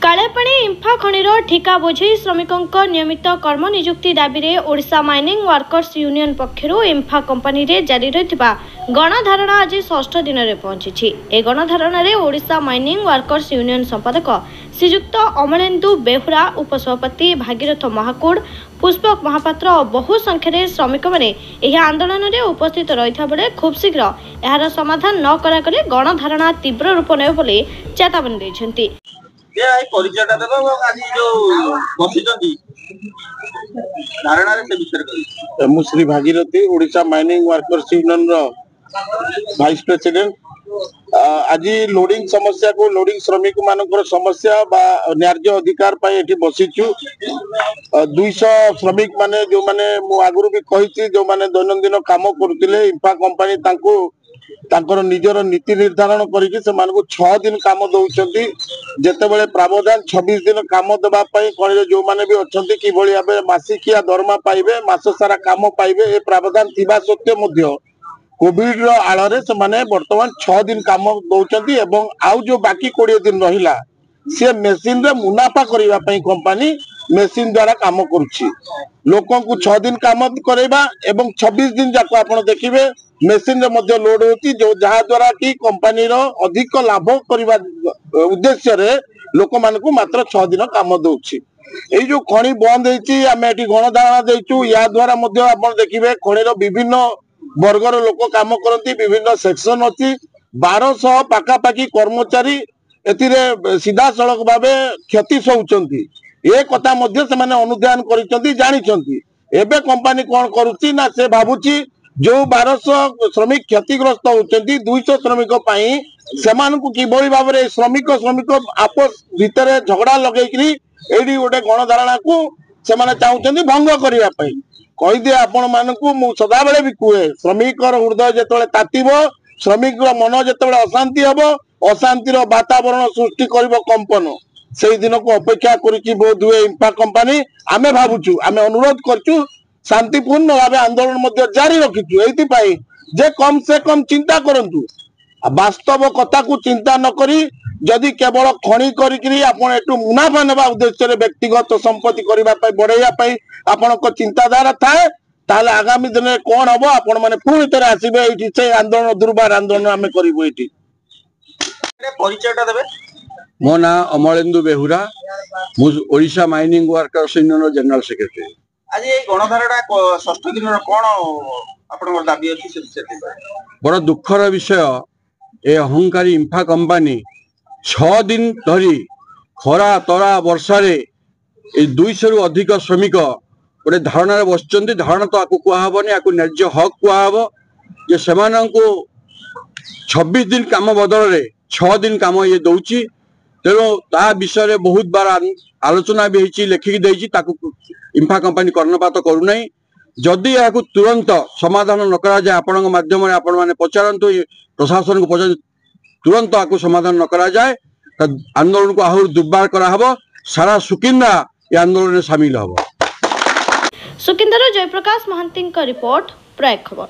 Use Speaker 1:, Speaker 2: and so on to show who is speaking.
Speaker 1: कालेपाणी इंफा खणीर ठिका बोझी श्रमिकों नियमित कर्म नियुक्ति दाबी में Odisha mining workers union पक्षरु इंफा company रे जारी रहिथिबा गणधारणा आज षष्ठ दिन में पहुंची। ए गणधारणा रे ओडिशा माइनिंग वर्कर्स यूनियन संपादक श्रीजुक्त अमलेन्दु बेहुरा, उपसभापति भागीरथ महाकूड़, पुष्पक महापात्र और बहु संख्यार श्रमिक मैंने आंदोलन में उपस्थित रही बेले खूब शीघ्र यार समाधान न करागले गणधारणा तीव्र रूप ने चेतावनी देते।
Speaker 2: Shri Bhagirathi Odisha mining workers union vice president आज लोडिंग समस्या को लोडिंग श्रमिक मानकर समस्या बा न्याय्य अधिकार पाई बसीचु 200 श्रमिक माने जो माने मु आगुरु भी कही जो माने दैनंदिन काम करुले इंफा कंपनी तांकर निजर नीति निर्धारण करके 6 दिन काम दौरान जितेबाला प्रावधान 26 दिन काम देवाई कह जो मैंने भी अच्छा कि भाव मासिकिया दरमा पाइबे मास सारा काम पाइबे ए प्रावधान थिबा सत्वे कोविड आड़े से बर्तमान 6 दिन काम दौरान आउ जो बाकी 20 दिन रहा सी मेसीन रे मुनाफा करने कंपनी मेसीन द्वारा काम करुच्ची लोकों को 6 दिन काम करवा एवं 26 दिन जाक आप देखिए मेसीन रे मध्य लोड होती जो जहा द्वारा कि कंपनी अधिक लाभ करने उद्देश्य रे लोक मान को मात्र 6 दिन काम दौची। यही जो खणी बंद होमें गणधारणा देचु या द्वारा आप देखिए खणीर विभिन्न वर्गर लोक काम करती विभिन्न सेक्शन अच्छी 1200 पाखापाखि कर्मचारी एथिरे सीधा सड़क भाव क्षति सहउचंती ए कथा मध्य से अनुध्यान करिसंती जानिसंती। एबे कंपनी कौन करुच्ची ना से भाबुची जो 1200 श्रमिक क्षतिग्रस्त होचंती 200 श्रमिक पाई सेमानकु किभଳି भाबरे श्रमिक आपस भितरे झगड़ा लगेकरी एडी गोटे गणधारणा को सेमाने चाहुचंती भंग करिया पई कहि दे आपण मानकु मु सदा बेले भी कुए श्रमिक हृदय जेतबेले तातिबो श्रमिक मन जेतबेले अशांति हबो अशांतिर वातावरण सृष्टि करिबो कंपन से दिन को अपेक्षा करिछि बोध हुए इंफा कंपनी आमे भाबुछु आमे अनुरोध करछु शांतिपूर्ण भाव आंदोलन मध्य जारी रखिछु एथि पई जे कम से कम चिंता करंतु वास्तव कथा को चिंता न करी जदि केवल खणी करी आपण एटू मुनाफा नेबा उद्देश्य रे व्यक्तिगत संपत्ति करबा पई बढ़ाइया पई आपनक चिंताधारा थाए ताले आगामी दिन में कौन हम आपण माने पुणी तरह आसबे एठी से आंदोलन दुर्बार आंदोलन आमे करिवो एठी
Speaker 3: परिचयटा देबे।
Speaker 4: मो ना Amalendu Behura Odisha mining workers union general secretary.
Speaker 3: आज ये गणधारणा षष्ठ दिन कोन आपन दाबी अछि से
Speaker 4: बड़ दुखर विषय ए अहंकारी इंफा कंपनी 6 दिन धरी खरा तरा वर्षा रे 200 रु अधिक श्रमिक गोटे धारणा बसुँच धारणा तो आपको कहबनी आपको न्याय्य हक कहब जे से 26 दिन काम बदल रे 6 दिन काम ये दौची तेणु ता विषय बहुत बार आलोचना भी होती लिखिकी देती इंफा कंपनी कर्णपात करूना जदि यह तुरंत समाधान न करा जाए आपण माध्यम आपण मैंने पचारतु प्रशासन को पचार तुरंत आपको समाधान न करा जाए आंदोलन को आहरी दुर्बार कराहब सारा सुकिंदा ये आंदोलन में सामिल हम।
Speaker 1: सुकिंदार जयप्रकाश महांती रिपोर्ट प्रयाग खबर।